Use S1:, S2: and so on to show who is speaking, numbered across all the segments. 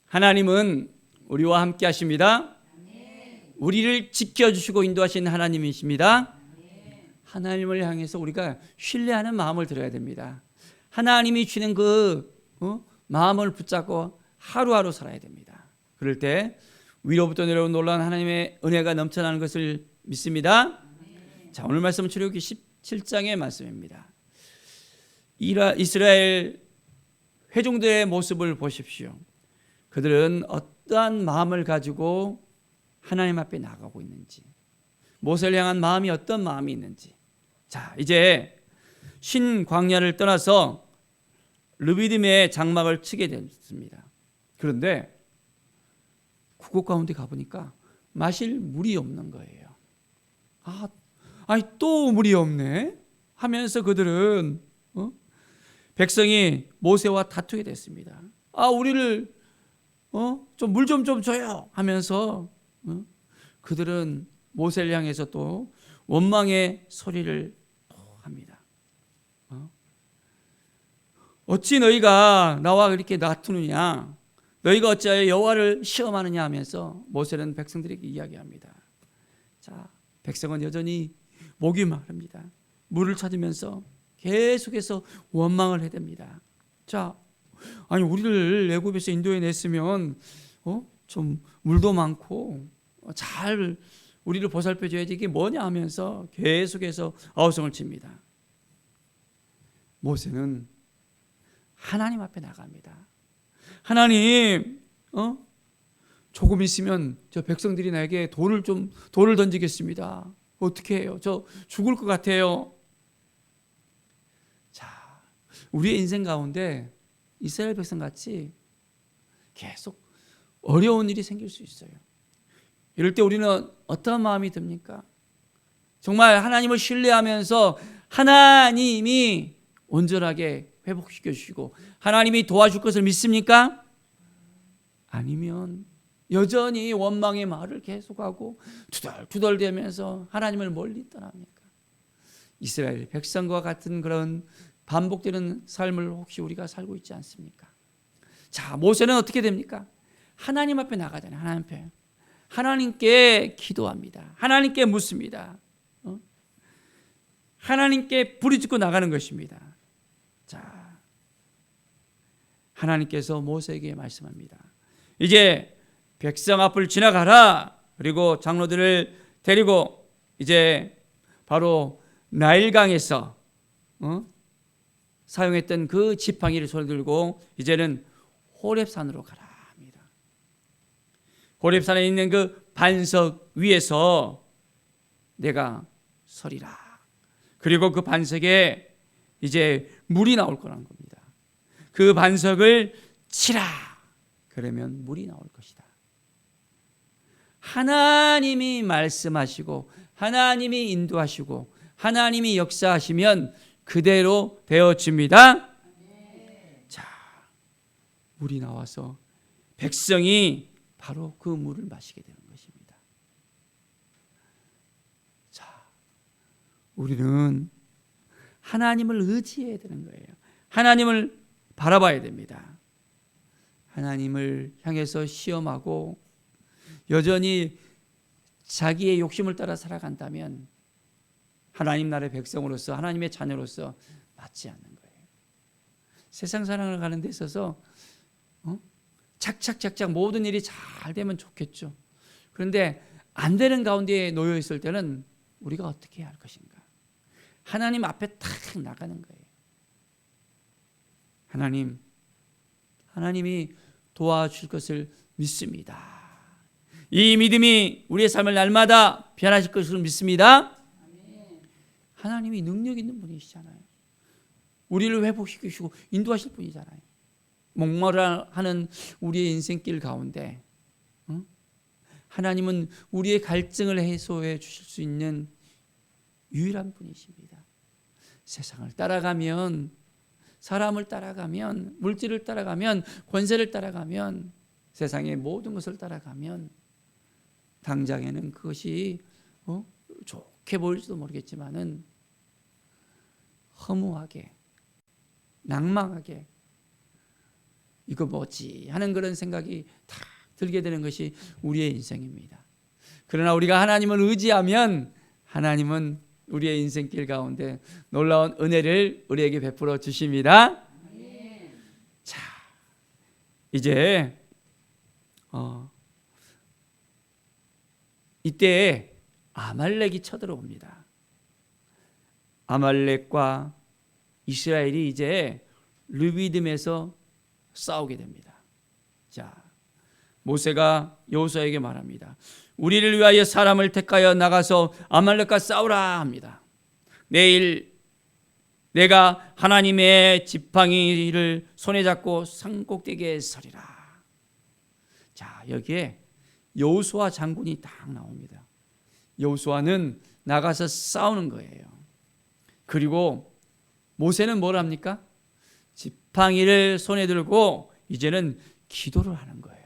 S1: 하나님은 우리와 함께 하십니다. 우리를 지켜주시고 인도하시는 하나님이십니다. 하나님을 향해서 우리가 신뢰하는 마음을 들어야 됩니다. 하나님이 주는 그 마음을 붙잡고 하루하루 살아야 됩니다. 그럴 때 위로부터 내려온 놀라운 하나님의 은혜가 넘쳐나는 것을 믿습니다. 자, 오늘 말씀은 출애굽기 17장의 말씀입니다. 이스라엘 회중들의 모습을 보십시오. 그들은 어떠한 마음을 가지고 하나님 앞에 나가고 있는지, 모세를 향한 마음이 어떤 마음이 있는지. 자, 이제 신 광야를 떠나서 르비딤의 장막을 치게 됐습니다. 그런데 그곳 가운데 가보니까 마실 물이 없는 거예요. 아니 또 물이 없네 하면서 그들은 백성이 모세와 다투게 됐습니다. 우리를 좀 물 좀 줘요 하면서 그들은 모세를 향해서 또 원망의 소리를 또 합니다. 어찌 너희가 나와 이렇게 다투느냐, 너희가 어찌하여 여호와를 시험하느냐 하면서 모세는 백성들에게 이야기합니다. 자, 백성은 여전히 목이 마릅니다. 물을 찾으면서 계속해서 원망을 해댑니다. 자, 아니 우리를 애굽에서 인도해 냈으면 좀 물도 많고 잘 우리를 보살펴 줘야지 이게 뭐냐 하면서 계속해서 아우성을 칩니다. 모세는 하나님 앞에 나갑니다. 하나님, 조금 있으면 저 백성들이 나에게 돌을 던지겠습니다. 어떻게 해요? 저 죽을 것 같아요. 자, 우리의 인생 가운데 이스라엘 백성 같이 계속 어려운 일이 생길 수 있어요. 이럴 때 우리는 어떤 마음이 듭니까? 정말 하나님을 신뢰하면서 하나님이 온전하게 회복시켜 주시고 하나님이 도와줄 것을 믿습니까? 아니면 여전히 원망의 말을 계속하고 투덜투덜대면서 하나님을 멀리 떠납니까? 이스라엘 백성과 같은 그런 반복되는 삶을 혹시 우리가 살고 있지 않습니까? 자, 모세는 어떻게 됩니까? 하나님 앞에 나가잖아요. 하나님 앞에. 하나님께 기도합니다. 하나님께 묻습니다. 하나님께 부르짖고 나가는 것입니다. 자, 하나님께서 모세에게 말씀합니다. 이제 백성 앞을 지나가라. 그리고 장로들을 데리고 이제 바로 나일강에서 사용했던 그 지팡이를 손에 들고 이제는 호렙산으로 가라 합니다. 호렙산에 있는 그 반석 위에서 내가 서리라. 그리고 그 반석에 이제 물이 나올 거라는 겁니다. 그 반석을 치라. 그러면 물이 나올 것이다. 하나님이 말씀하시고 하나님이 인도하시고 하나님이 역사하시면 그대로 되어집니다. 자, 물이 나와서 백성이 바로 그 물을 마시게 되는 것입니다. 자, 우리는 하나님을 의지해야 되는 거예요. 하나님을 바라봐야 됩니다. 하나님을 향해서 시험하고 여전히 자기의 욕심을 따라 살아간다면 하나님 나라의 백성으로서 하나님의 자녀로서 맞지 않는 거예요. 세상 사랑을 가는 데 있어서 착착착착 모든 일이 잘 되면 좋겠죠. 그런데 안 되는 가운데 놓여 있을 때는 우리가 어떻게 해야 할 것인가? 하나님 앞에 탁 나가는 거예요. 하나님이 도와줄 것을 믿습니다. 이 믿음이 우리의 삶을 날마다 변화하실 것을 믿습니다. 하나님이 능력 있는 분이시잖아요. 우리를 회복시키시고 인도하실 분이잖아요. 목마르하는 우리의 인생길 가운데 하나님은 우리의 갈증을 해소해 주실 수 있는 유일한 분이십니다. 세상을 따라가면, 사람을 따라가면, 물질을 따라가면, 권세를 따라가면, 세상의 모든 것을 따라가면 당장에는 그것이 좋게 보일지도 모르겠지만은 허무하게, 낭망하게 이거 뭐지 하는 그런 생각이 다 들게 되는 것이 우리의 인생입니다. 그러나 우리가 하나님을 의지하면 하나님은 우리의 인생길 가운데 놀라운 은혜를 우리에게 베풀어 주십니다. 자, 이제 이때 아말렉이 쳐들어옵니다. 아말렉과 이스라엘이 이제 르비딤에서 싸우게 됩니다. 자, 모세가 여호수아에게 말합니다. 우리를 위하여 사람을 택하여 나가서 아말렉과 싸우라 합니다. 내일 내가 하나님의 지팡이를 손에 잡고 산꼭대기에 서리라. 자, 여기에 여호수아 장군이 딱 나옵니다. 여호수아는 나가서 싸우는 거예요. 그리고 모세는 뭘 합니까? 지팡이를 손에 들고 이제는 기도를 하는 거예요.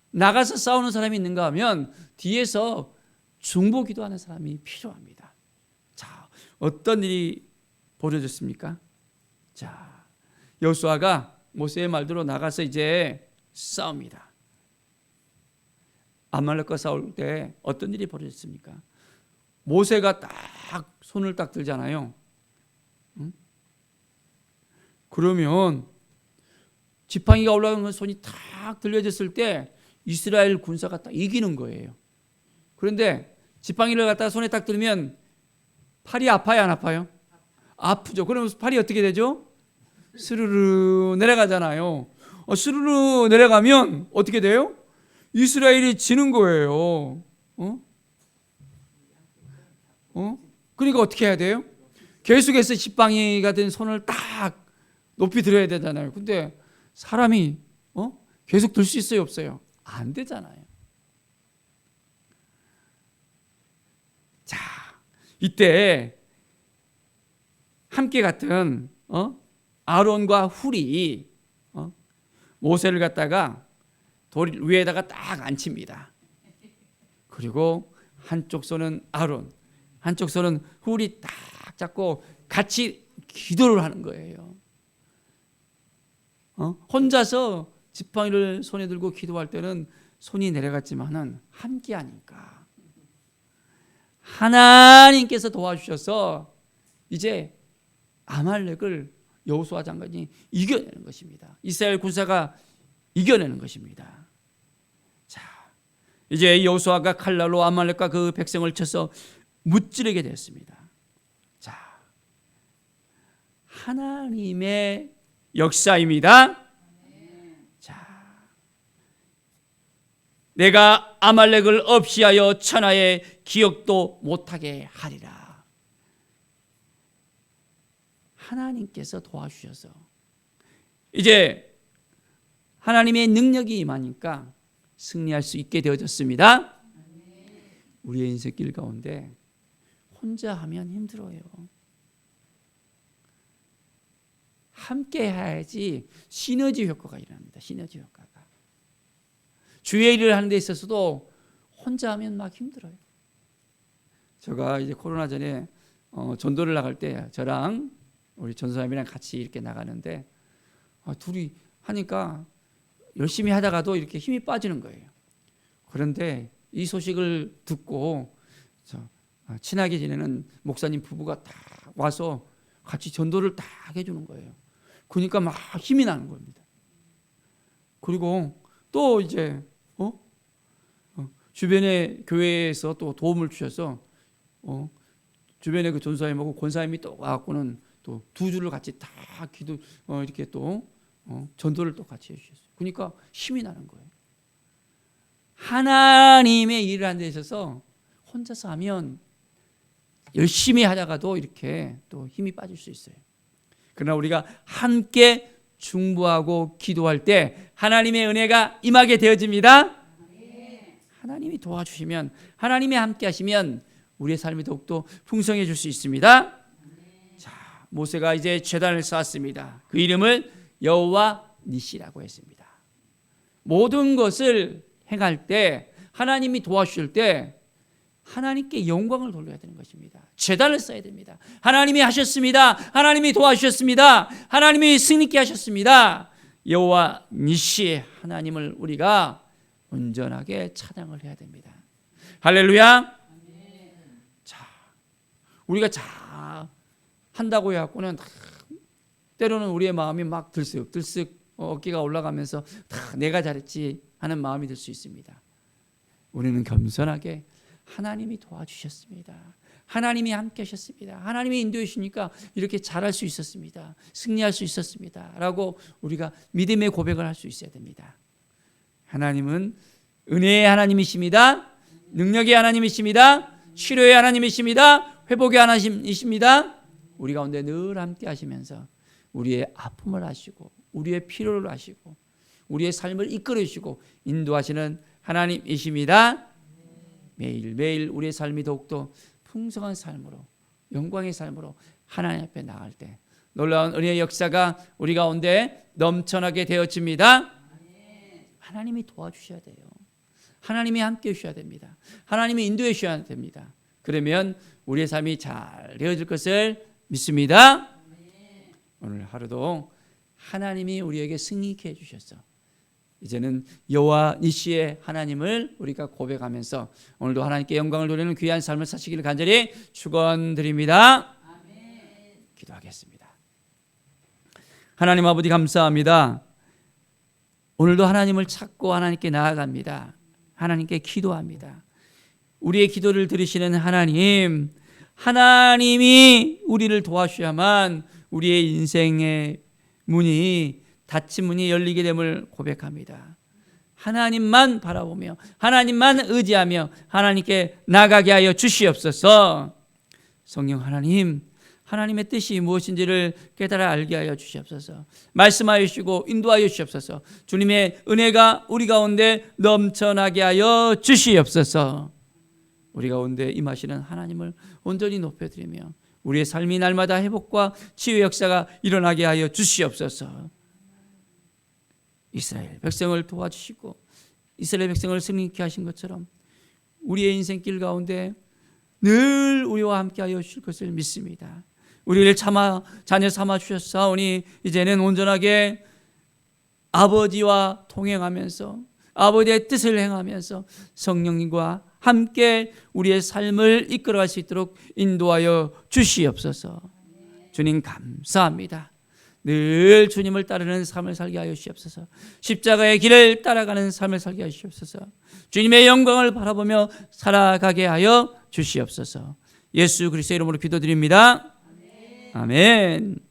S1: 나가서 싸우는 사람이 있는가 하면 뒤에서 중보 기도하는 사람이 필요합니다. 자, 어떤 일이 벌어졌습니까? 자, 여호수아가 모세의 말대로 나가서 이제 싸웁니다. 아말렉과 싸울 때 어떤 일이 벌어졌습니까? 모세가 딱 손을 딱 들잖아요. 응? 그러면 지팡이가 올라가는 손이 딱 들려졌을 때 이스라엘 군사가 딱 이기는 거예요. 그런데 지팡이를 갖다가 손에 딱 들면 팔이 아파요, 안 아파요? 아프죠. 그러면 팔이 어떻게 되죠? 스르르 내려가잖아요. 스르르 내려가면 어떻게 돼요? 이스라엘이 지는 거예요. 그러니까 어떻게 해야 돼요? 계속해서 지팡이가 된 손을 딱 높이 들어야 되잖아요. 근데 사람이 계속 들 수 있어요, 없어요? 안 되잖아요. 자, 이때 함께 같은 아론과 훌이 모세를 갖다가 돌 위에다가 딱 앉힙니다. 그리고 한쪽 손은 아론, 한쪽 손은 훌이 딱 잡고 같이 기도를 하는 거예요. 혼자서 지팡이를 손에 들고 기도할 때는 손이 내려갔지만은 함께 하니까 하나님께서 도와주셔서 이제 아말렉을 여호수아 장관이 이겨내는 것입니다. 이스라엘 군사가 이겨내는 것입니다. 자, 이제 여호수아가 칼날로 아말렉과 그 백성을 쳐서 무찌르게 되었습니다. 자, 하나님의 역사입니다. 내가 아말렉을 없이하여 천하의 기억도 못하게 하리라. 하나님께서 도와주셔서 이제 하나님의 능력이 임하니까 승리할 수 있게 되어졌습니다. 우리의 인생길 가운데 혼자 하면 힘들어요. 함께 해야지 시너지 효과가 일어납니다. 시너지 효과가. 주의 일을 하는 데 있어서도 혼자 하면 막 힘들어요. 제가 이제 코로나 전에 전도를 나갈 때 저랑 우리 전사님이랑 같이 이렇게 나가는데 둘이 하니까 열심히 하다가도 이렇게 힘이 빠지는 거예요. 그런데 이 소식을 듣고 친하게 지내는 목사님 부부가 다 와서 같이 전도를 다 해주는 거예요. 그러니까 막 힘이 나는 겁니다. 그리고 또 이제 주변의 교회에서 또 도움을 주셔서 주변에 그 전사님하고 권사님이 또 와갖고는 또 두 줄을 같이 다 기도 이렇게 또 전도를 또 같이 해주셨어요. 그러니까 힘이 나는 거예요. 하나님의 일을 하는 데 있어서 혼자서 하면 열심히 하다가도 이렇게 또 힘이 빠질 수 있어요. 그러나 우리가 함께 중보하고 기도할 때 하나님의 은혜가 임하게 되어집니다. 하나님이 도와주시면, 하나님이 함께 하시면 우리의 삶이 더욱더 풍성해질 수 있습니다. 자, 모세가 이제 제단을 쌓았습니다. 그 이름을 여호와 니시라고 했습니다. 모든 것을 행할 때 하나님이 도와주실 때 하나님께 영광을 돌려야 되는 것입니다. 제단을 쌓아야 됩니다. 하나님이 하셨습니다. 하나님이 도와주셨습니다. 하나님이 승리케 하셨습니다. 여호와 니시 하나님을 우리가 온전하게 찬양을 해야 됩니다. 할렐루야. 자, 우리가 한다고 해갖고는 때로는 우리의 마음이 막 들썩들썩 어깨가 올라가면서 다 내가 잘했지 하는 마음이 들 수 있습니다. 우리는 겸손하게 하나님이 도와주셨습니다. 하나님이 함께 하셨습니다. 하나님이 인도해 주시니까 이렇게 잘할 수 있었습니다. 승리할 수 있었습니다. 라고 우리가 믿음의 고백을 할 수 있어야 됩니다. 하나님은 은혜의 하나님이십니다. 능력의 하나님이십니다. 치료의 하나님이십니다. 회복의 하나님이십니다. 우리 가운데 늘 함께 하시면서 우리의 아픔을 아시고 우리의 필요를 아시고 우리의 삶을 이끌어 주시고 인도하시는 하나님이십니다. 매일매일 우리의 삶이 더욱더 풍성한 삶으로 영광의 삶으로 하나님 앞에 나갈 때 놀라운 은혜의 역사가 우리 가운데 넘쳐나게 되어집니다. 하나님이 도와주셔야 돼요. 하나님이 함께 해주셔야 됩니다. 하나님이 인도해 주셔야 됩니다. 그러면 우리의 삶이 잘 되어질 것을 믿습니다. 오늘 하루도 하나님이 우리에게 승리케 해주셨어. 이제는 여호와 니시의 하나님을 우리가 고백하면서 오늘도 하나님께 영광을 돌리는 귀한 삶을 사시기를 간절히 축원드립니다. 아멘. 기도하겠습니다. 하나님 아버지 감사합니다. 오늘도 하나님을 찾고 하나님께 나아갑니다. 하나님께 기도합니다. 우리의 기도를 들으시는 하나님, 하나님이 우리를 도와주셔야만 우리의 인생의 문이 닫힌 문이 열리게 됨을 고백합니다. 하나님만 바라보며 하나님만 의지하며 하나님께 나가게 하여 주시옵소서. 성령 하나님, 하나님의 뜻이 무엇인지를 깨달아 알게 하여 주시옵소서. 말씀하여 주시고 인도하여 주시옵소서. 주님의 은혜가 우리 가운데 넘쳐나게 하여 주시옵소서. 우리 가운데 임하시는 하나님을 온전히 높여드리며 우리의 삶이 날마다 회복과 치유의 역사가 일어나게 하여 주시옵소서. 이스라엘 백성을 도와주시고 이스라엘 백성을 승리케 하신 것처럼 우리의 인생길 가운데 늘 우리와 함께 하여 주실 것을 믿습니다. 우리를 자녀 삼아 주셨사오니 이제는 온전하게 아버지와 동행하면서 아버지의 뜻을 행하면서 성령님과 함께 우리의 삶을 이끌어갈 수 있도록 인도하여 주시옵소서. 주님 감사합니다. 늘 주님을 따르는 삶을 살게 하여 주시옵소서. 십자가의 길을 따라가는 삶을 살게 하여 주시옵소서. 주님의 영광을 바라보며 살아가게 하여 주시옵소서. 예수 그리스도의 이름으로 기도드립니다. 아멘.